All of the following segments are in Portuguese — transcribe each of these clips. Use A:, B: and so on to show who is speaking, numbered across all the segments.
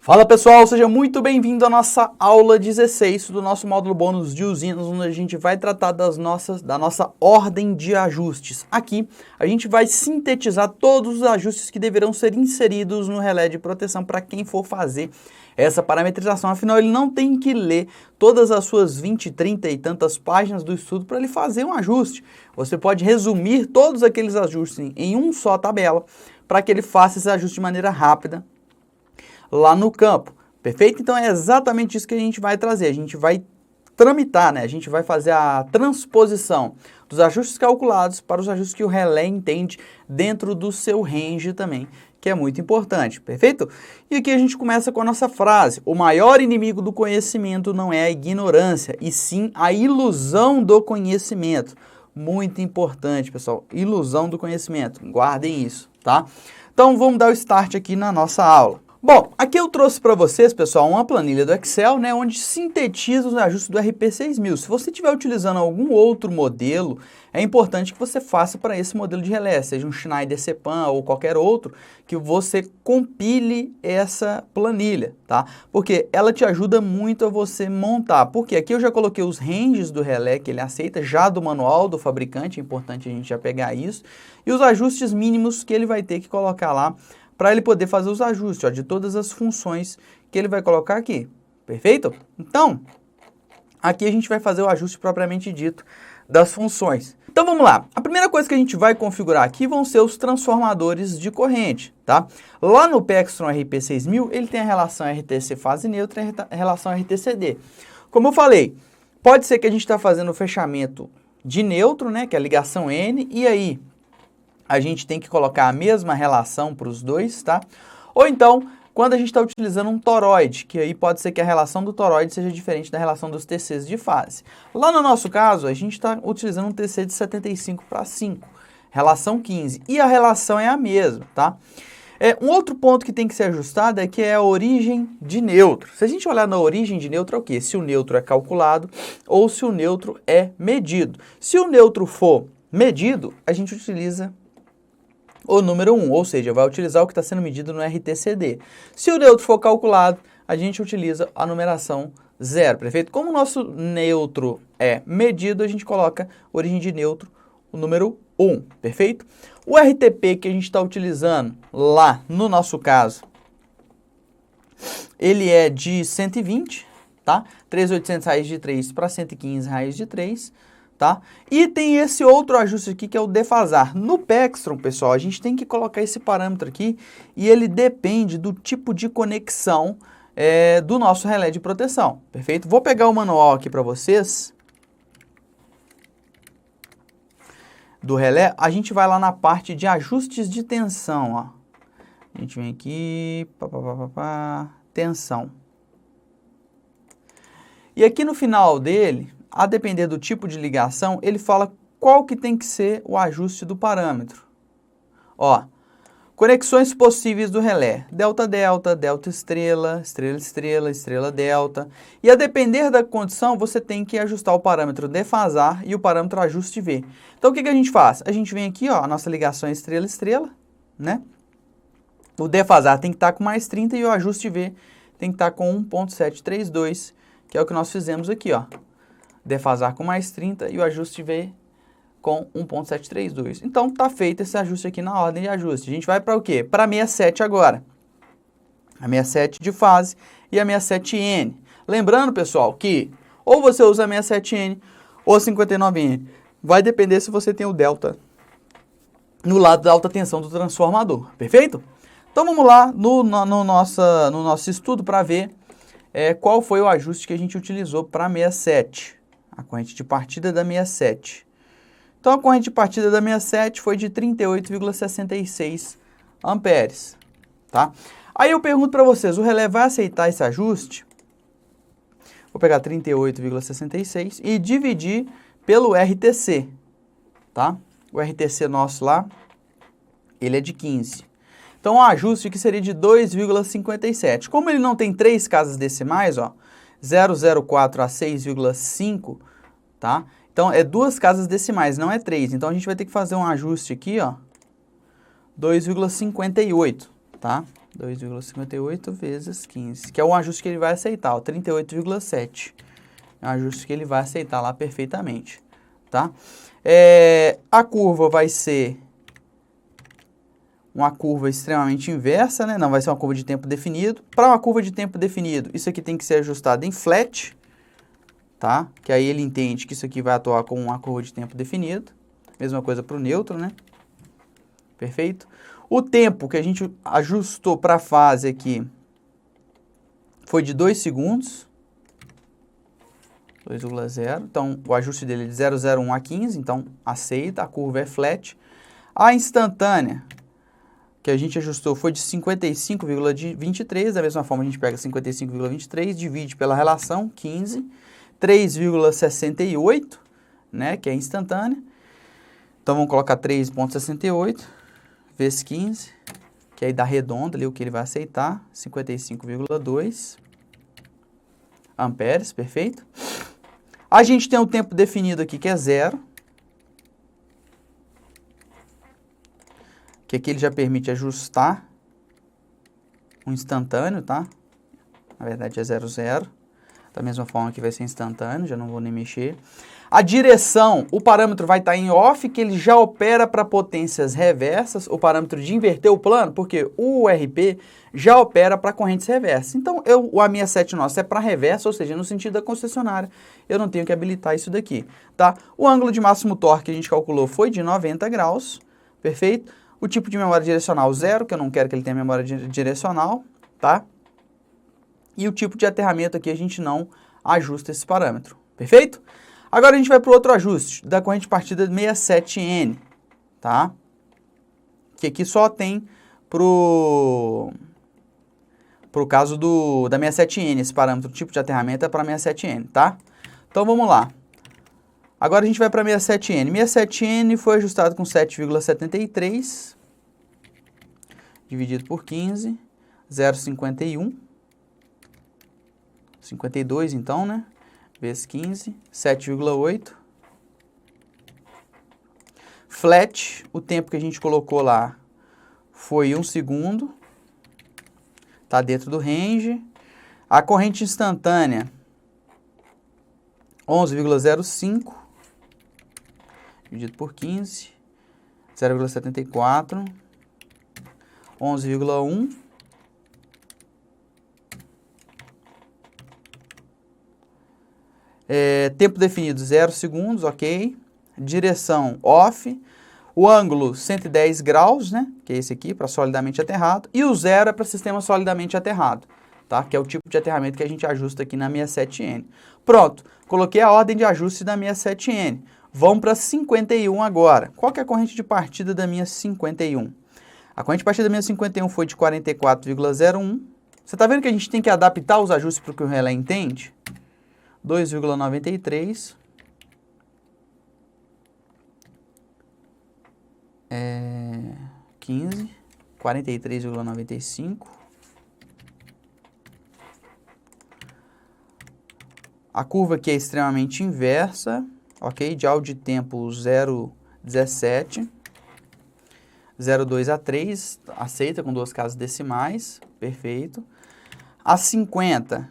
A: Fala pessoal, seja muito bem-vindo à nossa aula 16 do nosso módulo bônus de usinas, onde a gente vai tratar da nossa ordem de ajustes. Aqui a gente vai sintetizar todos os ajustes que deverão ser inseridos no relé de proteção para quem for fazer essa parametrização. Afinal, ele não tem que ler todas as suas 20, 30 e tantas páginas do estudo para ele fazer um ajuste. Você pode resumir todos aqueles ajustes em uma só tabela para que ele faça esse ajuste de maneira rápida lá no campo, perfeito? Então é exatamente isso que a gente vai trazer, a gente vai tramitar, né? A gente vai fazer a transposição dos ajustes calculados para os ajustes que o relé entende dentro do seu range também, que é muito importante, perfeito? E aqui a gente começa com a nossa frase: o maior inimigo do conhecimento não é a ignorância, e sim a ilusão do conhecimento. Muito importante, pessoal, ilusão do conhecimento, guardem isso, tá? Então vamos dar o start aqui na nossa aula. Bom, aqui eu trouxe para vocês, pessoal, uma planilha do Excel, né, onde sintetiza os ajustes do RP6000. Se você estiver utilizando algum outro modelo, é importante que você faça para esse modelo de relé, seja um Schneider Cepan ou qualquer outro, que você compile essa planilha, tá? Porque ela te ajuda muito a você montar. Porque aqui eu já coloquei os ranges do relé que ele aceita, já do manual do fabricante, é importante a gente já pegar isso, e os ajustes mínimos que ele vai ter que colocar lá, para ele poder fazer os ajustes, ó, de todas as funções que ele vai colocar aqui, perfeito? Então, aqui a gente vai fazer o ajuste propriamente dito das funções. Então vamos lá, a primeira coisa que a gente vai configurar aqui vão ser os transformadores de corrente, tá? Lá no Pextron RP6000, ele tem a relação RTC fase neutra e a relação RTCD. Como eu falei, pode ser que a gente está fazendo o fechamento de neutro, né, que é a ligação N, e aí a gente tem que colocar a mesma relação para os dois, tá? Ou então, quando a gente está utilizando um toroide, que aí pode ser que a relação do toroide seja diferente da relação dos TCs de fase. Lá no nosso caso, a gente está utilizando um TC de 75 para 5, relação 15, e a relação é a mesma, tá? Um outro ponto que tem que ser ajustado é que é a origem de neutro. Se a gente olhar na origem de neutro, é o quê? Se o neutro é calculado ou se o neutro é medido. Se o neutro for medido, a gente utiliza o número 1, ou seja, vai utilizar o que está sendo medido no RTCD. Se o neutro for calculado, a gente utiliza a numeração 0, perfeito? Como o nosso neutro é medido, a gente coloca origem de neutro, o número 1, perfeito? O RTP que a gente está utilizando lá, no nosso caso, ele é de 120, tá? 3.800 raiz de 3 para 115 raiz de 3, tá? E tem esse outro ajuste aqui que é o defasar. No Pextron, pessoal, a gente tem que colocar esse parâmetro aqui e ele depende do tipo de conexão do nosso relé de proteção, perfeito? Vou pegar o manual aqui para vocês do relé. A gente vai lá na parte de ajustes de tensão, ó. A gente vem aqui, tensão. E aqui no final dele, a depender do tipo de ligação, ele fala qual que tem que ser o ajuste do parâmetro. Ó, conexões possíveis do relé: delta delta, delta estrela, estrela estrela, estrela delta. E a depender da condição, você tem que ajustar o parâmetro defasar e o parâmetro ajuste V. Então o que a gente faz? A gente vem aqui, ó, a nossa ligação é estrela estrela, né? O defasar tem que estar com mais 30 e o ajuste V tem que estar com 1.732, que é o que nós fizemos aqui, ó. Defasar com mais 30 e o ajuste V com 1.732. Então, está feito esse ajuste aqui na ordem de ajuste. A gente vai para o quê? Para a 67 agora. A 67 de fase e a 67N. Lembrando, pessoal, que ou você usa a 67N ou a 59N. Vai depender se você tem o delta no lado da alta tensão do transformador. Perfeito? Então, vamos lá no nosso estudo para ver qual foi o ajuste que a gente utilizou para a 67. A corrente de partida da 67. Então, a corrente de partida da 67 foi de 38,66 amperes, tá? Aí eu pergunto para vocês, o relé vai aceitar esse ajuste? Vou pegar 38,66 e dividir pelo RTC, tá? O RTC nosso lá, ele é de 15. Então, o ajuste aqui seria de 2,57. Como ele não tem 3 casas decimais, ó, 004 a 6,5, tá? Então, é 2 casas decimais, não é 3. Então, a gente vai ter que fazer um ajuste aqui, ó, 2,58, tá? 2,58 vezes 15, que é um ajuste que ele vai aceitar, ó, 38,7. É um ajuste que ele vai aceitar lá perfeitamente, tá? A curva vai ser uma curva extremamente inversa, né? Não vai ser uma curva de tempo definido. Para uma curva de tempo definido, isso aqui tem que ser ajustado em flat, tá? Que aí ele entende que isso aqui vai atuar como uma curva de tempo definido. Mesma coisa para o neutro, né? Perfeito? O tempo que a gente ajustou para a fase aqui foi de 2 segundos. 2,0. Então, o ajuste dele é de 0,01 a 15, então aceita, a curva é flat. A instantânea, que a gente ajustou, foi de 55,23. Da mesma forma, a gente pega 55,23, divide pela relação, 15, 3,68, né, que é instantânea. Então, vamos colocar 3,68 vezes 15, que aí dá redonda ali o que ele vai aceitar, 55,2 amperes, perfeito? A gente tem um tempo definido aqui que é 0, que aqui ele já permite ajustar um instantâneo, tá? Na verdade é 0,0, da mesma forma que vai ser instantâneo, já não vou nem mexer. A direção, o parâmetro vai estar em off, que ele já opera para potências reversas, o parâmetro de inverter o plano, porque o URP já opera para correntes reversas. Então, o A67 nosso é para reversa, ou seja, no sentido da concessionária, eu não tenho que habilitar isso daqui, tá? O ângulo de máximo torque que a gente calculou foi de 90 graus, perfeito? O tipo de memória direcional 0, que eu não quero que ele tenha memória direcional, tá? E o tipo de aterramento aqui a gente não ajusta esse parâmetro, perfeito? Agora a gente vai para o outro ajuste, da corrente partida 67N, tá? Que aqui só tem pro caso da 67N, esse parâmetro, o tipo de aterramento é para 67N, tá? Então vamos lá. Agora a gente vai para 67N. 67N foi ajustado com 7,73, dividido por 15, 0,51, 52 então, né? Vezes 15, 7,8. Flat, o tempo que a gente colocou lá foi 1 segundo. Está dentro do range. A corrente instantânea, 11,05. Dividido por 15, 0,74. 11,1. Tempo definido 0 segundos, ok. Direção off. O ângulo 110 graus, né? Que é esse aqui, para solidamente aterrado. E o 0 é para sistema solidamente aterrado, tá? Que é o tipo de aterramento que a gente ajusta aqui na 67N. Pronto, coloquei a ordem de ajuste da 67N. Vamos para 51 agora. Qual que é a corrente de partida da minha 51? A corrente de partida da minha 51 foi de 44,01. Você está vendo que a gente tem que adaptar os ajustes para o que o relé entende? 2,93, 15, 43,95. A curva aqui é extremamente inversa, ok? Dial de tempo 0,17, 0,2 a 3, aceita com 2 casas decimais, perfeito. A 50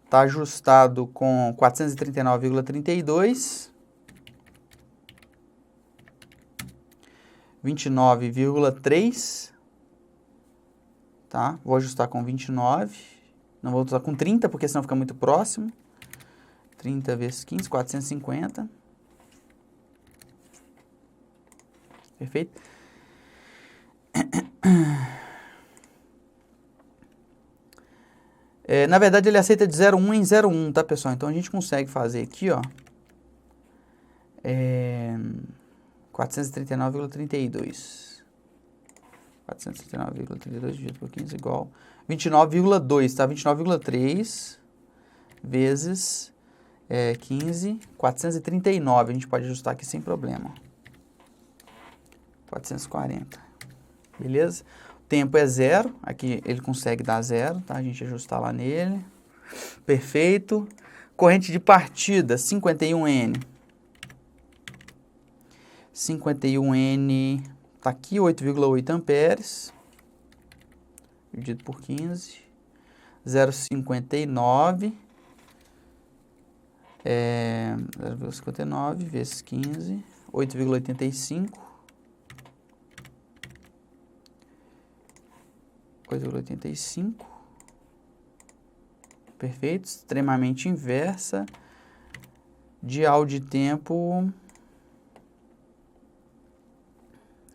A: está ajustado com 439,32, 29,3, tá? Vou ajustar com 29, não vou ajustar com 30, porque senão fica muito próximo. 30 vezes 15, 450. Perfeito? Na verdade, ele aceita de 0,1 em 0,1, tá, pessoal? Então, a gente consegue fazer aqui, ó, 439,32. 439,32 dividido por 15 igual 29,2, tá? 29,3 vezes 15, 439. A gente pode ajustar aqui sem problema. 440. Beleza? O tempo é 0. Aqui ele consegue dar 0, tá? A gente ajustar lá nele. Perfeito. Corrente de partida, 51N. 51N, tá aqui, 8,8 amperes. dividido por 15, 0,59, 0,59 vezes 15, 8,85, 8,85, perfeito, extremamente inversa, dial de tempo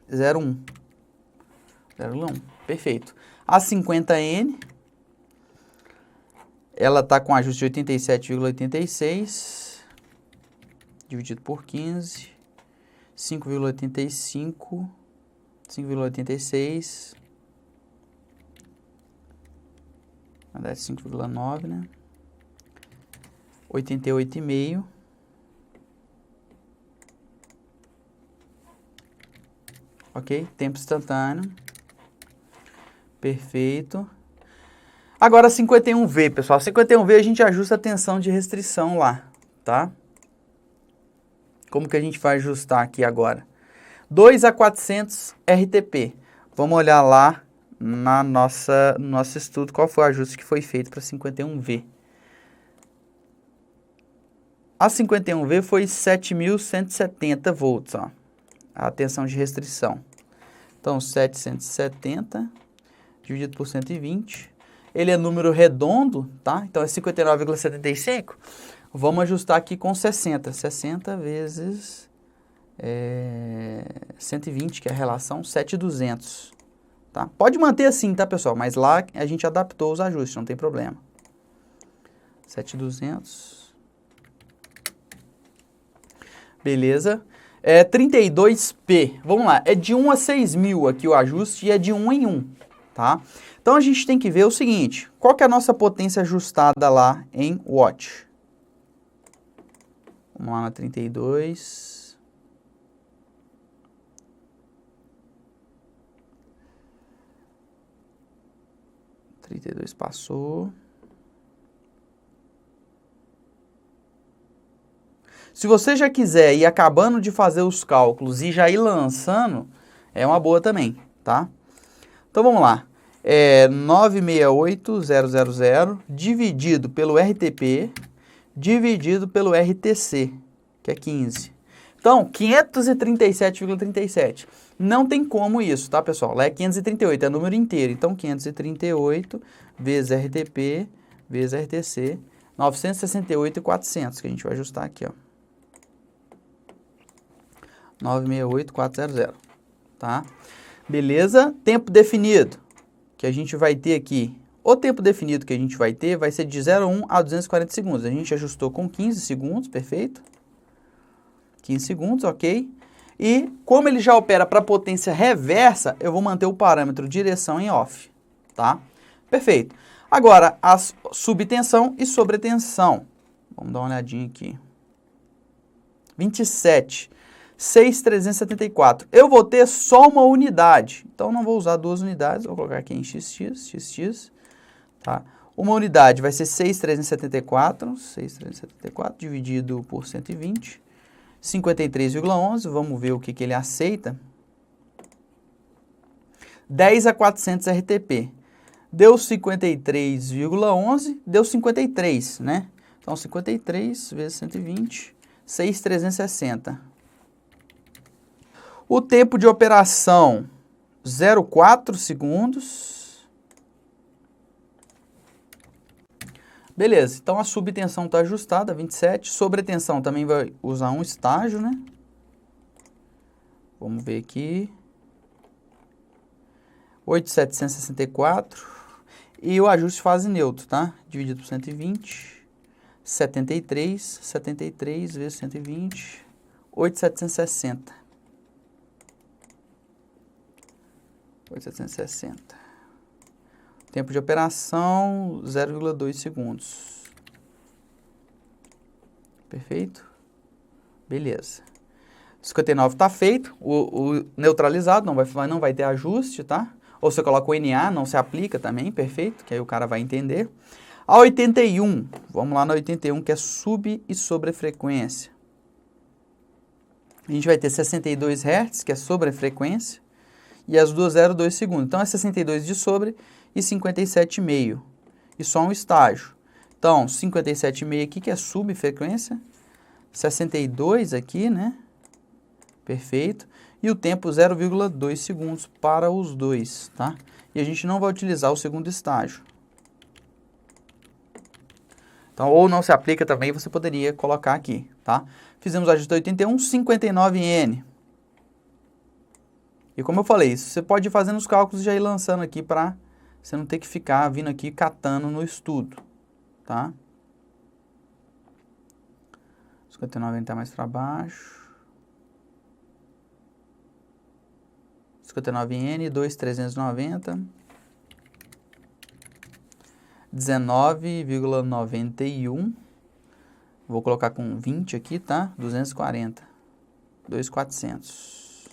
A: 0,1, 0,1, perfeito. A 50N, ela está com ajuste de 87,86, dividido por 15, 5,85, 5,86, na verdade 5,9, né? 88,5. Ok? Tempo instantâneo. Perfeito. Agora 51V, pessoal. 51V a gente ajusta a tensão de restrição lá, tá? Como que a gente vai ajustar aqui agora? 2 a 400 RTP. Vamos olhar lá no nosso estudo qual foi o ajuste que foi feito para 51V. A 51V foi 7.170 volts, ó. A tensão de restrição. Então, 770 dividido por 120. Ele é número redondo, tá? Então, é 59,75. Vamos ajustar aqui com 60. 60 vezes 120, que é a relação 7.200. Tá? Pode manter assim, tá, pessoal? Mas lá a gente adaptou os ajustes, não tem problema. 7.200. Beleza. 32P. Vamos lá. É de 1 a 6.000 aqui o ajuste e é de 1 em 1, tá? Então, a gente tem que ver o seguinte. Qual que é a nossa potência ajustada lá em watt? Vamos lá na 32. Passou. Se você já quiser ir acabando de fazer os cálculos e já ir lançando, é uma boa também, tá? Então, vamos lá. 968.000 dividido pelo RTP, dividido pelo RTC, que é 15. Então, 537,37. Não tem como isso, tá, pessoal? Lá é 538, é número inteiro. Então, 538 vezes RTP, vezes RTC, 968.400, que a gente vai ajustar aqui, ó. 968.400, tá? Beleza? Tempo definido, que a gente vai ter aqui. O tempo definido que a gente vai ter vai ser de 0,1 a 240 segundos. A gente ajustou com 15 segundos, perfeito? 15 segundos, ok? E como ele já opera para potência reversa, eu vou manter o parâmetro direção em off, tá? Perfeito. Agora, a subtensão e sobretensão. Vamos dar uma olhadinha aqui. 27. 6.374. Eu vou ter só uma unidade. Então, não vou usar duas unidades. Vou colocar aqui em XX, tá? Uma unidade vai ser 6.374 dividido por 120. 53,11. Vamos ver o que ele aceita. 10 a 400 RTP. Deu 53,11. Deu 53, né? Então, 53 vezes 120. 6.360. O tempo de operação, 0,4 segundos. Beleza, então a subtensão está ajustada, 27. Sobretensão também vai usar um estágio, né? Vamos ver aqui. 8.764. E o ajuste fase neutro, tá? Dividido por 120. 73 vezes 120. 8.760. 8.760. Tempo de operação, 0,2 segundos. Perfeito? Beleza. 59 está feito. O neutralizado não vai ter ajuste, tá? Ou você coloca o NA, não se aplica também, perfeito? Que aí o cara vai entender. A 81, vamos lá na 81, que é sub e sobrefrequência. A gente vai ter 62 Hz, que é sobrefrequência. E as duas 0,2 segundos. Então, é 62 de sobre e 57,5. E só um estágio. Então, 57,5 aqui, que é subfrequência. 62 aqui, né? Perfeito. E o tempo 0,2 segundos para os dois, tá? E a gente não vai utilizar o segundo estágio. Então, ou não se aplica também, você poderia colocar aqui, tá? Fizemos o ajuste 81, 59N. E como eu falei, você pode ir fazendo os cálculos e já ir lançando aqui para você não ter que ficar vindo aqui catando no estudo, tá? 59N está mais para baixo. 59N, 2,390. 19,91. Vou colocar com 20 aqui, tá? 240. 2,400.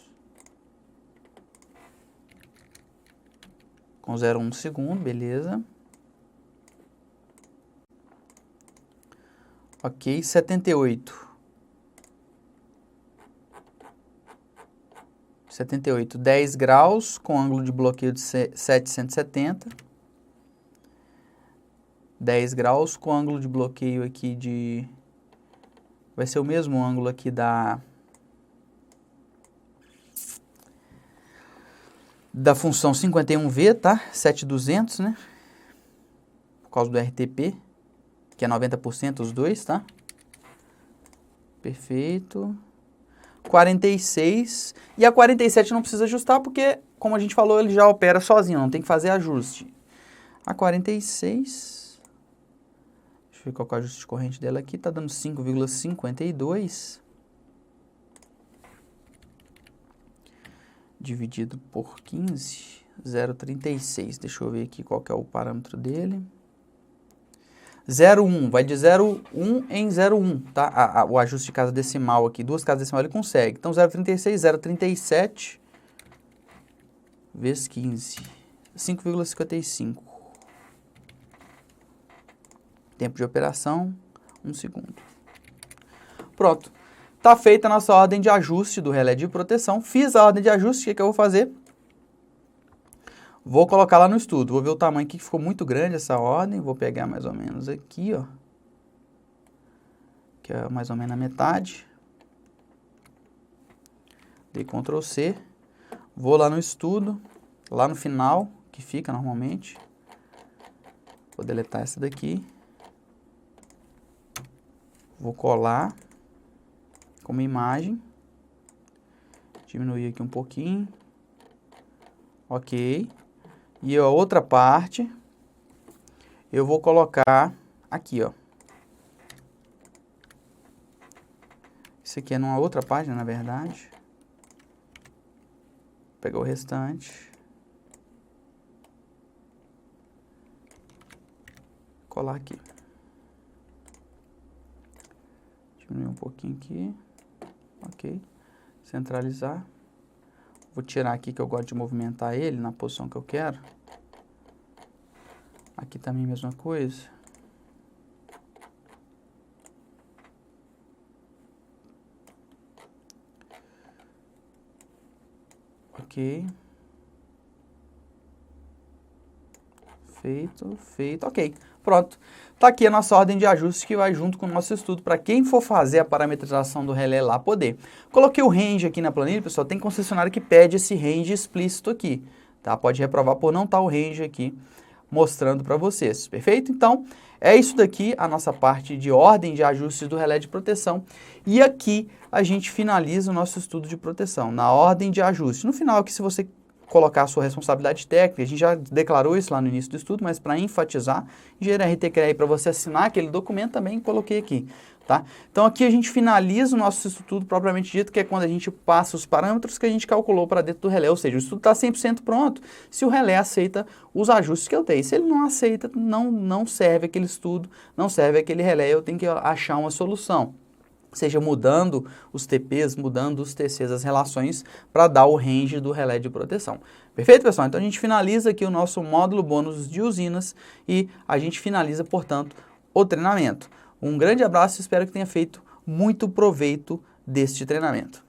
A: Com 0,1 segundo, beleza. Ok, 78. 78, 10 graus com ângulo de bloqueio de 770. 10 graus com ângulo de bloqueio aqui de... Vai ser o mesmo ângulo aqui da função 51V, tá? 7,200, né? Por causa do RTP, que é 90% os dois, tá? Perfeito. 46. E a 47 não precisa ajustar, porque, como a gente falou, ele já opera sozinho, não tem que fazer ajuste. A 46... Deixa eu ver qual é o ajuste de corrente dela aqui. Tá dando 5,52. Dividido por 15, 0,36. Deixa eu ver aqui qual que é o parâmetro dele. 0,1, vai de 0,1 em 0,1, tá? O ajuste de casa decimal aqui, duas casas decimal ele consegue. Então, 0,36, 0,37 vezes 15, 5,55. Tempo de operação, 1 segundo. Pronto. Está feita a nossa ordem de ajuste do relé de proteção. Fiz a ordem de ajuste, o que eu vou fazer? Vou colocar lá no estudo. Vou ver o tamanho aqui, que ficou muito grande essa ordem. Vou pegar mais ou menos aqui, ó. Que é mais ou menos a metade. Dei Ctrl C. Vou lá no estudo, lá no final, que fica normalmente. Vou deletar essa daqui. Vou colar como imagem. Diminuir aqui um pouquinho. Ok. E a outra parte, eu vou colocar aqui, ó. Isso aqui é numa outra página, na verdade. Vou pegar o restante. Colar aqui. Diminuir um pouquinho aqui. Ok. Centralizar. Vou tirar aqui que eu gosto de movimentar ele na posição que eu quero. Aqui também a mesma coisa. Ok. Feito. Ok. Pronto. Tá aqui a nossa ordem de ajuste que vai junto com o nosso estudo para quem for fazer a parametrização do relé lá poder. Coloquei o range aqui na planilha, pessoal. Tem concessionário que pede esse range explícito aqui, tá? Pode reprovar por não estar o range aqui mostrando para vocês. Perfeito? Então, é isso daqui, a nossa parte de ordem de ajustes do relé de proteção. E aqui a gente finaliza o nosso estudo de proteção, na ordem de ajuste. No final aqui, se você colocar a sua responsabilidade técnica, a gente já declarou isso lá no início do estudo, mas para enfatizar, engenheiro RT-CREA para você assinar aquele documento também coloquei aqui, tá? Então aqui a gente finaliza o nosso estudo propriamente dito, que é quando a gente passa os parâmetros que a gente calculou para dentro do relé, ou seja, o estudo está 100% pronto se o relé aceita os ajustes que eu dei. Se ele não aceita, não serve aquele estudo, não serve aquele relé, eu tenho que achar uma solução. Seja mudando os TPs, mudando os TCs, as relações, para dar o range do relé de proteção. Perfeito, pessoal? Então a gente finaliza aqui o nosso módulo bônus de usinas e a gente finaliza, portanto, o treinamento. Um grande abraço e espero que tenha feito muito proveito deste treinamento.